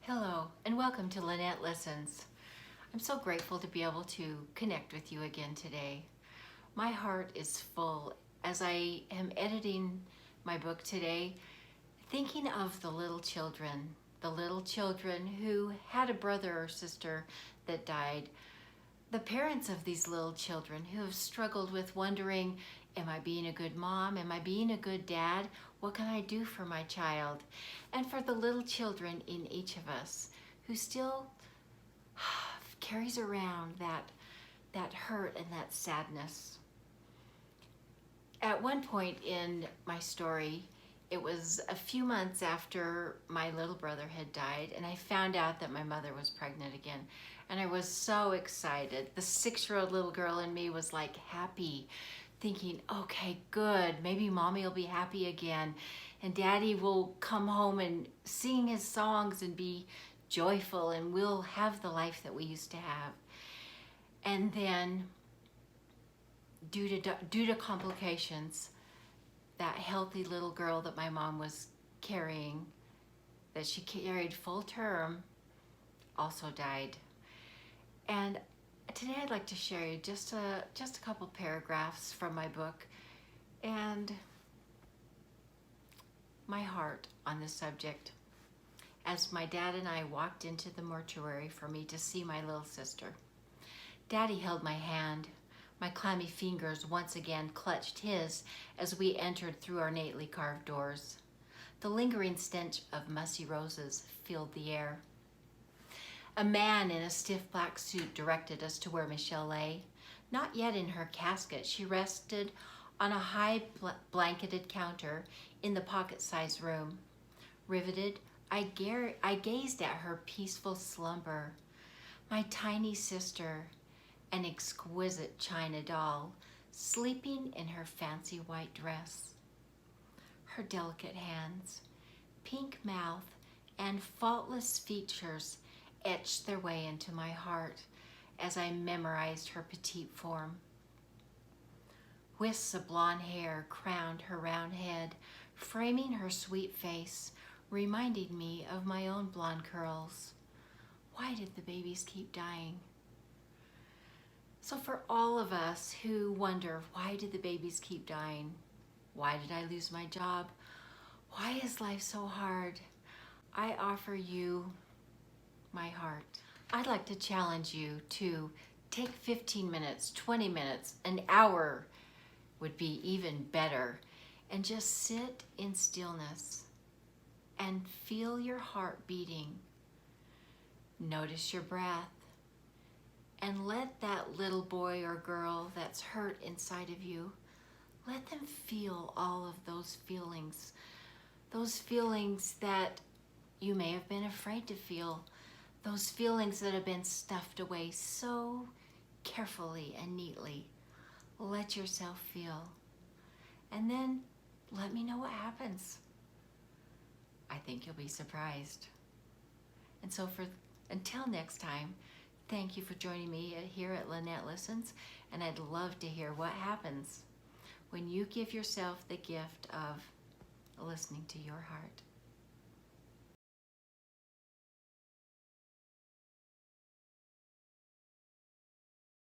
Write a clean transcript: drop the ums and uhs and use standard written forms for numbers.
Hello, and welcome to Lynette Listens. I'm so grateful to be able to connect with you again today. My heart is full as I am editing my book today, thinking of the little children who had a brother or sister that died, the parents of these little children who have struggled with wondering, am I being a good mom? Am I being a good dad? What can I do for my child? And for the little children in each of us who still carries around that hurt and that sadness. At one point in my story, it was a few months after my little brother had died, and I found out that my mother was pregnant again. And I was so excited. The 6-year-old little girl in me was like happy, thinking, okay, good, maybe mommy will be happy again, and daddy will come home and sing his songs and be joyful, and we'll have the life that we used to have. And then, due to complications, that healthy little girl that my mom was carrying, that she carried full term, also died. And today I'd like to share you just a couple paragraphs from my book and my heart on this subject. As my dad and I walked into the mortuary for me to see my little sister, Daddy held my hand. My clammy fingers once again clutched his as we entered through ornately carved doors. The lingering stench of mussy roses filled the air. A man in a stiff black suit directed us to where Michelle lay. Not yet in her casket, she rested on a high blanketed counter in the pocket-sized room. Riveted, I gazed at her peaceful slumber. My tiny sister, an exquisite china doll, sleeping in her fancy white dress. Her delicate hands, pink mouth, and faultless features etched their way into my heart as I memorized her petite form. Wisps of blonde hair crowned her round head, framing her sweet face, reminding me of my own blonde curls. Why did the babies keep dying? So for all of us who wonder, why did the babies keep dying? Why did I lose my job? Why is life so hard? I offer you my heart. I'd like to challenge you to take 15 minutes, 20 minutes, an hour would be even better, and just sit in stillness and feel your heart beating. Notice your breath, and let that little boy or girl that's hurt inside of you, let them feel all of those feelings that you may have been afraid to feel, those feelings that have been stuffed away so carefully and neatly. Let yourself feel, and then let me know what happens. I think you'll be surprised. And so until next time, thank you for joining me here at Lynette Listens, and I'd love to hear what happens when you give yourself the gift of listening to your heart.